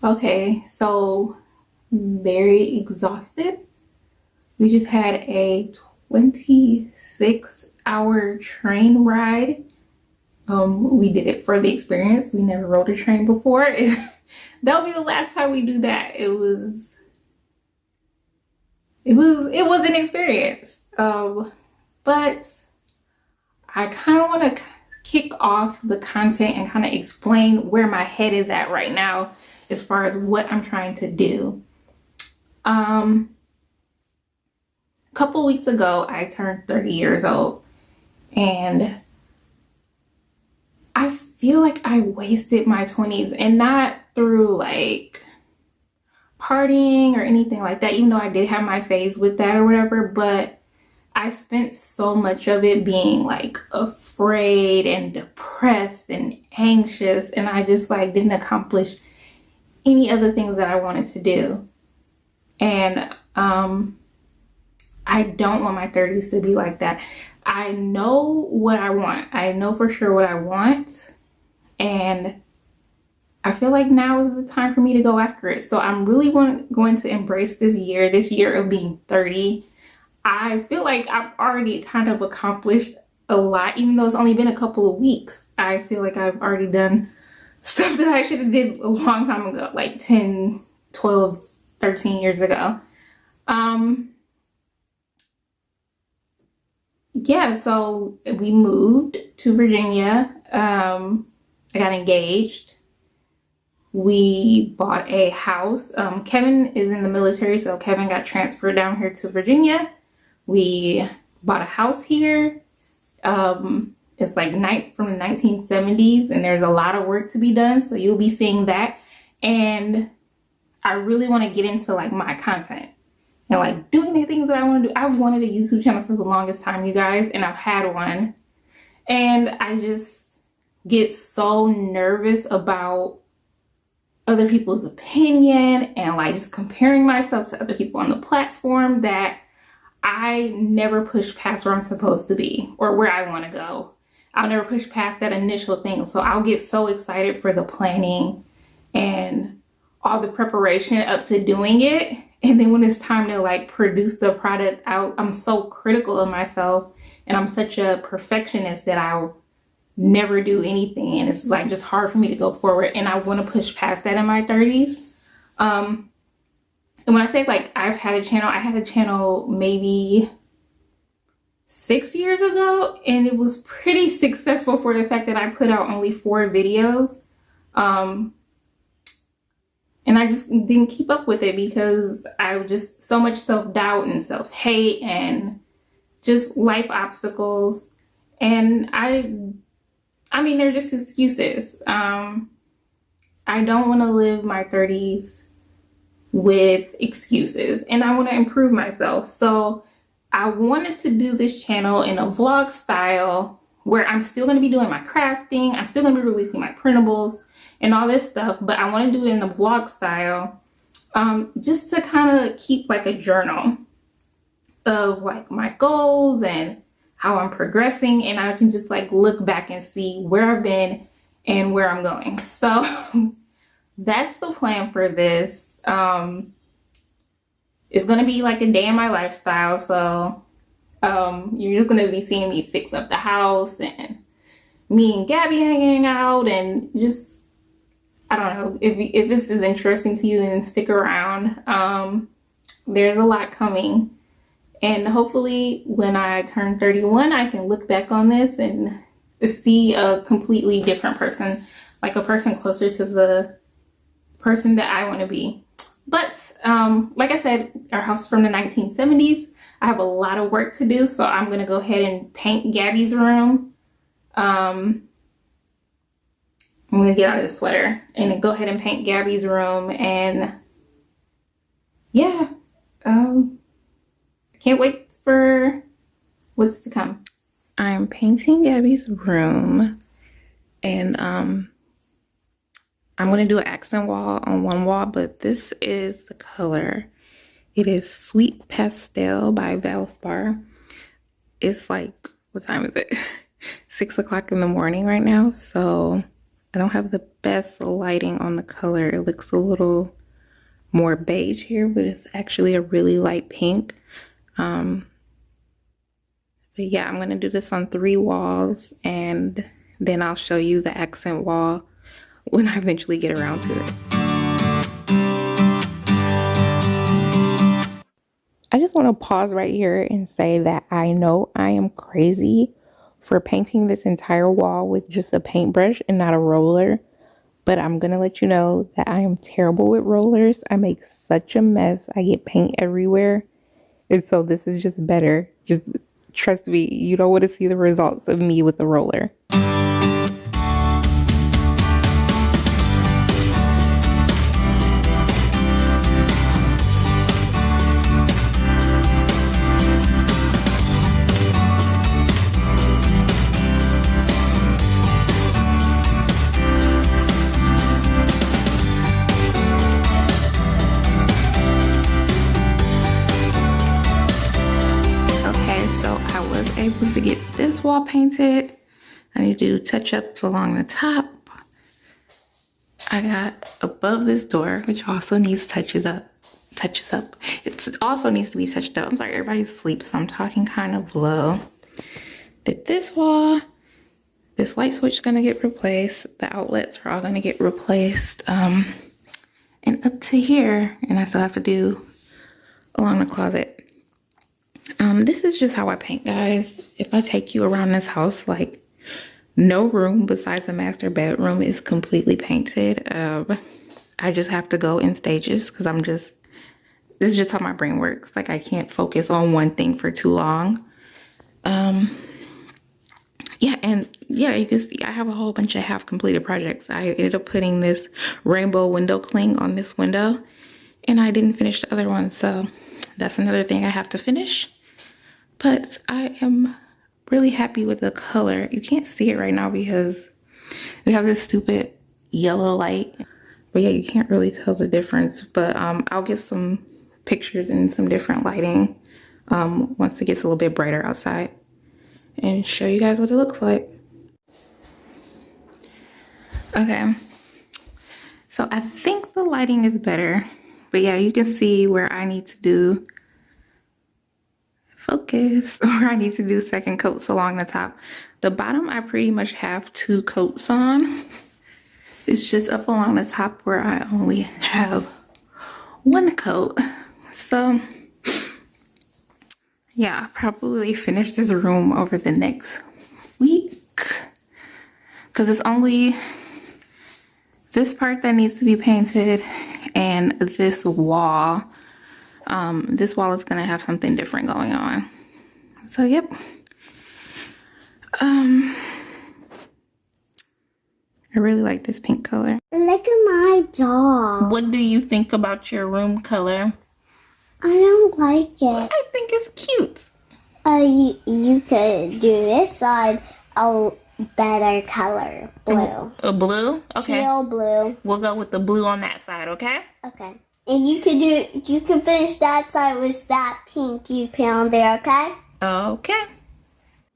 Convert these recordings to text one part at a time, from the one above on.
Okay, so very exhausted. We just had a 26-hour train ride. We did it for the experience. We never rode a train before. That'll be the last time we do that. It was an experience. But I kind of want to kick off the content and kind of explain where my head is at right now as far as what I'm trying to do. A couple weeks ago, I turned 30 years old, and I feel like I wasted my 20s, and not through like partying or anything like that, even though I did have my phase with that or whatever, but I spent so much of it being like afraid and depressed and anxious, and I just like didn't accomplish any other things that I wanted to do. And I don't want my 30s to be like that. I know what I want. I know for sure what I want, and I feel like now is the time for me to go after it. So I'm really going to embrace this year of being 30. I feel like I've already kind of accomplished a lot, even though it's only been a couple of weeks. I feel like I've already done stuff that I should have did a long time ago, like 10, 12, 13 years ago. Yeah, so we moved to Virginia. I got engaged. We bought a house. Kevin is in the military, so Kevin got transferred down here to Virginia. We bought a house here. It's like from the 1970s, and there's a lot of work to be done, so you'll be seeing that. And I really want to get into like my content and like doing the things that I want to do. I wanted a YouTube channel for the longest time, you guys, and I've had one. And I just get so nervous about other people's opinion and like just comparing myself to other people on the platform that I never push past where I'm supposed to be or where I want to go. I'll never push past that initial thing. So I'll get so excited for the planning and all the preparation up to doing it. And then when it's time to like produce the product out, I'm so critical of myself, and I'm such a perfectionist that I'll never do anything. And it's like just hard for me to go forward. And I want to push past that in my 30s. And when I say like I had a channel maybe 6 years ago, and it was pretty successful for the fact that I put out only 4 videos. And I just didn't keep up with it because I was just so much self-doubt and self-hate and just life obstacles. And I mean, they're just excuses. I don't want to live my 30s with excuses, and I want to improve myself. So I wanted to do this channel in a vlog style where I'm still going to be doing my crafting. I'm still going to be releasing my printables and all this stuff, but I want to do it in a vlog style, just to kind of keep like a journal of like my goals and how I'm progressing, and I can just like look back and see where I've been and where I'm going. So that's the plan for this. It's gonna be like a day in my lifestyle. So you're just gonna be seeing me fix up the house and me and Gabby hanging out, and just, I don't know, if this is interesting to you, then stick around. There's a lot coming. And hopefully when I turn 31, I can look back on this and see a completely different person, like a person closer to the person that I want to be. But like I said, our house is from the 1970s. I have a lot of work to do, so I'm going to go ahead and paint Gabby's room. I'm going to get out of this sweater and go ahead and paint Gabby's room. And yeah, can't wait for what's to come. I'm painting Gabby's room, and I'm going to do an accent wall on one wall, but this is the color. It is Sweet Pastel by Valspar. It's like, what time is it? 6 o'clock in the morning right now. So I don't have the best lighting on the color. It looks a little more beige here, but it's actually a really light pink. But yeah, I'm gonna do this on 3 walls, and then I'll show you the accent wall when I eventually get around to it. I just want to pause right here and say that I know I am crazy for painting this entire wall with just a paintbrush and not a roller. But I'm going to let you know that I am terrible with rollers. I make such a mess. I get paint everywhere. And so this is just better. Just trust me, you don't want to see the results of me with the roller. Able to get this wall painted. I need to do touch-ups along the top. I got above this door, which also needs touches up. It also needs to be touched up. I'm sorry, everybody's asleep, so I'm talking kind of low. Did this wall. This light switch is gonna get replaced. The outlets are all gonna get replaced. And up to here, and I still have to do along the closet. This is just how I paint, guys. If I take you around this house, like, no room besides the master bedroom is completely painted. I just have to go in stages because this is just how my brain works. Like, I can't focus on one thing for too long. Yeah, and yeah, you can see I have a whole bunch of half completed projects. I ended up putting this rainbow window cling on this window, and I didn't finish the other one, so that's another thing I have to finish. But I am really happy with the color. You can't see it right now because we have this stupid yellow light. But yeah, you can't really tell the difference. But I'll get some pictures and some different lighting once it gets a little bit brighter outside and show you guys what it looks like. Okay, so I think the lighting is better. But yeah, you can see where I need to do focus, or I need to do second coats along the top. The bottom, I pretty much have 2 coats on. It's just up along the top where I only have 1 coat. So yeah, I'll probably finish this room over the next week because it's only this part that needs to be painted and this wall. This wall is gonna have something different going on. So yep. I really like this pink color. Look at my doll. What do you think about your room color? I don't like it. I think it's cute. You could do this side a better color, blue. A blue? Okay. Teal blue. We'll go with the blue on that side, okay? Okay. And you could finish that side with that pink you put on there, okay? Okay.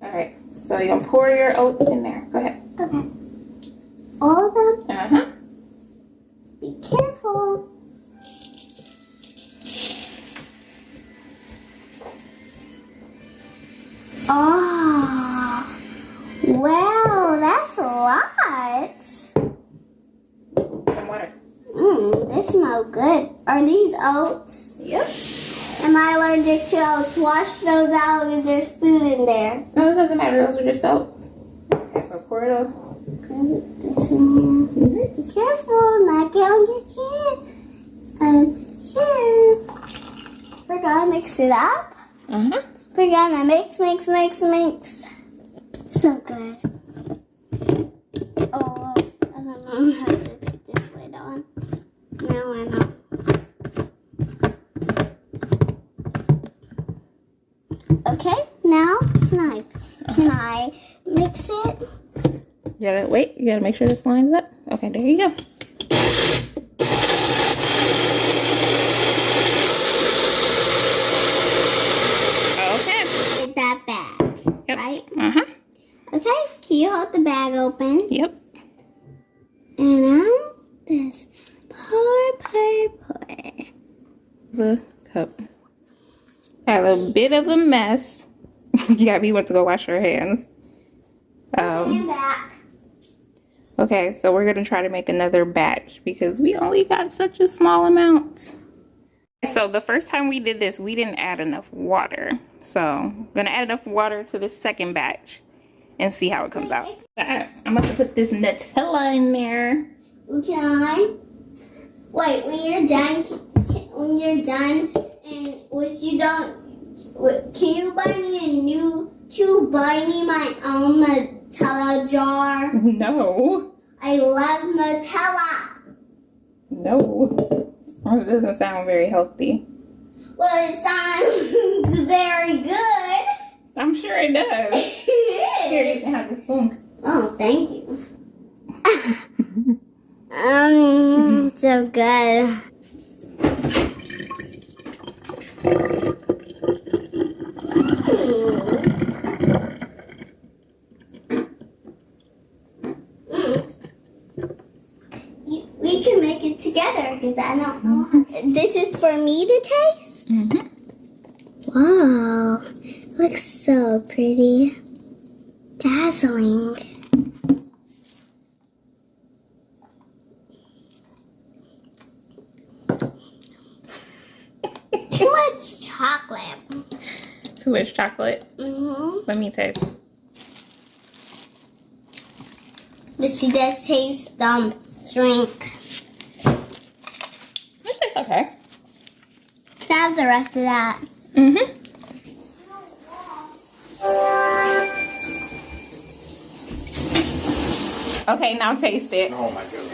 All right. So you're gonna pour your oats in there. Go ahead. Okay. All of them? Uh-huh. Be careful. Oh, wow, that's a lot. Some water. They smell good. Are these oats? Yep. Am I allergic to oats? Wash those out because there's food in there. No, it doesn't matter. Those are just oats. Okay, so pour it over. Put this in here. Be careful, not get on your can. Here. We're gonna mix it up. Uh-huh. We're gonna mix. So good. Oh, I don't know how to put this lid on. No, I know. Okay, now can I mix it? You gotta wait. You gotta make sure this lines up. Okay, there you go. Okay. Get that bag. Yep. Right? Uh-huh. Okay, can you hold the bag open? Yep. the cup. Had a bit of a mess. Gabby went to go wash her hands. I'm back. Okay, so we're gonna try to make another batch because we only got such a small amount. So the first time we did this, we didn't add enough water. So I'm gonna add enough water to this second batch and see how it comes out. I'm about to put this Nutella in there. Can I? Wait, when you're done, and once you don't, can you buy me my own Nutella jar? No. I love Nutella. No. It doesn't sound very healthy. Well, it sounds very good. I'm sure it does. It Here, you is. can have the spoon. Oh, thank you. So good. We can make it together because I don't know. This is for me to taste? Mm-hmm. Wow. Looks so pretty. Dazzling. Too much chocolate. Too much chocolate. Mm-hmm. Let me taste. But she does taste drink. It tastes okay. Can I have the rest of that? Mm-hmm. Okay, now taste it. Oh my goodness.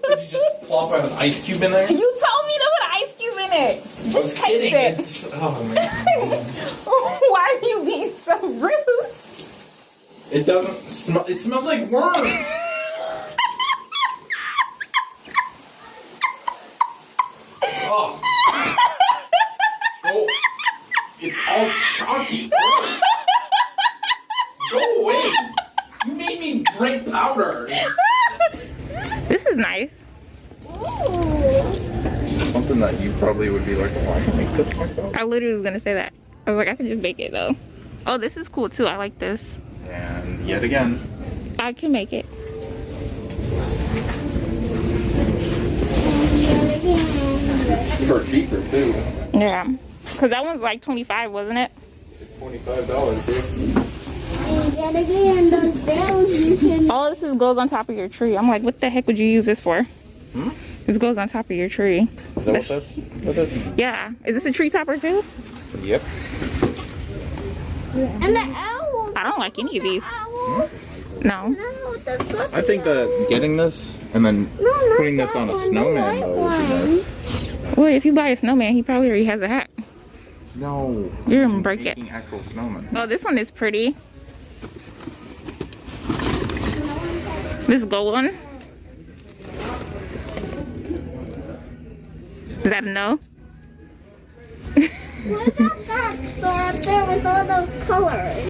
Did you just plop out an ice cube in there? You told me to put ice cube in it. I was Just taste kidding. it. It's, oh man. Why are you being so rude? It doesn't smell. It smells like worms. Oh. Oh. It's all chalky. Go away. You made me drink powder. This is nice. Something that you probably would be like, oh, I can make this myself. I literally was gonna say that. I was like, I can just make it though. Oh, this is cool too. I like this. And yet again. I can make it. For cheaper too. Yeah. Because that one's like 25, wasn't it? $25, dude. And yet again, those bells you can. All this goes on top of your tree. I'm like, what the heck would you use this for? Hmm? This goes on top of your tree. Is that what is? Yeah. Is this a tree topper too? Yep. And the owl. I don't like any of these. Owl. No. No, that's what I think that getting this and then not putting this that on a one, snowman the though white would be nice. Well, if you buy a snowman, he probably already has a hat. No. You're gonna break it. Making actual snowman. Oh, this one is pretty. This gold one. Is that a no? What about that store up there with all those colors?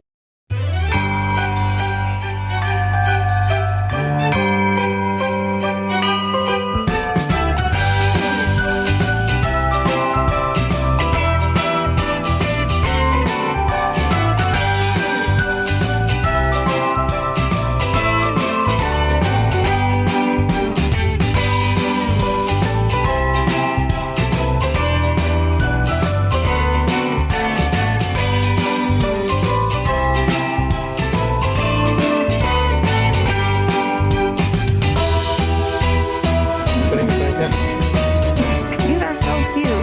These are so cute.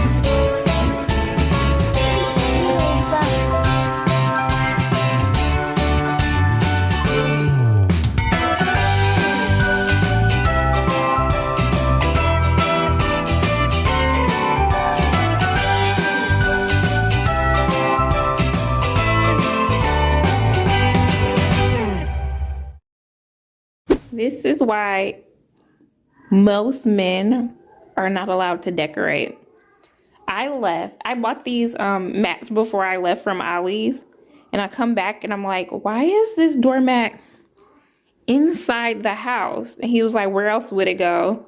This is why most men are not allowed to decorate. I bought these mats before I left from Ollie's, and I come back and I'm like, why is this doormat inside the house? And he was like, where else would it go?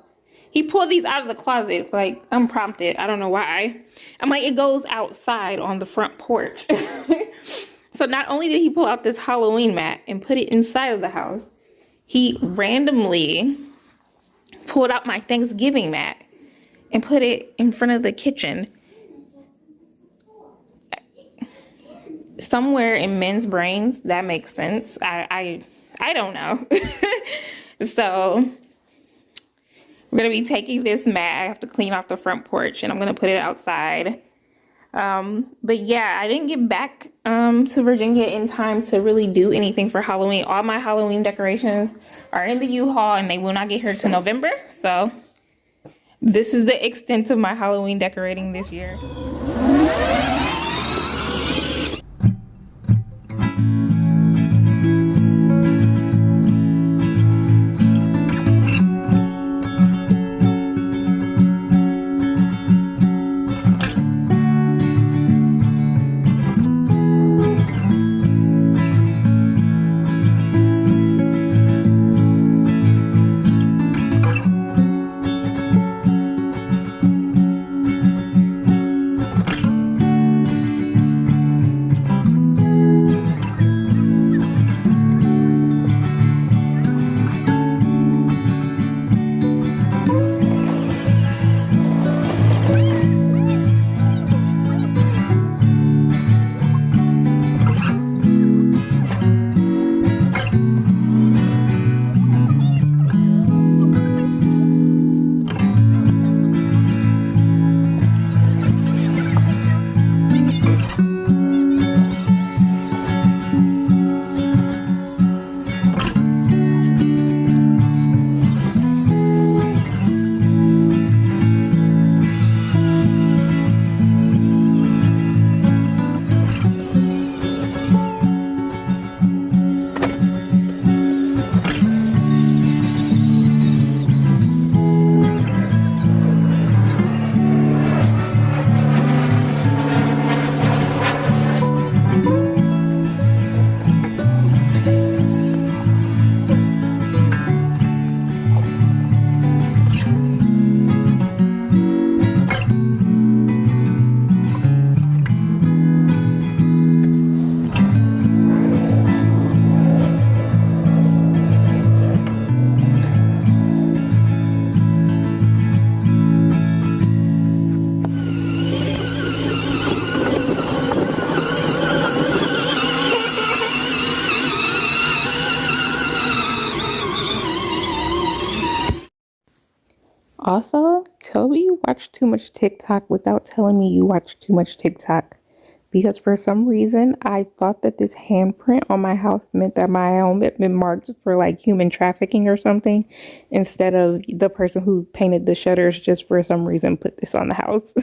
He pulled these out of the closet, like, unprompted. I don't know why. I'm like, it goes outside on the front porch. So not only did he pull out this Halloween mat and put it inside of the house, he randomly pulled out my Thanksgiving mat and put it in front of the kitchen. Somewhere in men's brains, that makes sense. I don't know. So we're gonna be taking this mat. I have to clean off the front porch and I'm gonna put it outside. But yeah, I didn't get back to Virginia in time to really do anything for Halloween. All my Halloween decorations are in the U-Haul and they will not get here till November. So this is the extent of my Halloween decorating this year. Also, Toby, you watch too much TikTok without telling me you watch too much TikTok. Because for some reason, I thought that this handprint on my house meant that my home had been marked for like human trafficking or something. Instead of the person who painted the shutters just for some reason put this on the house.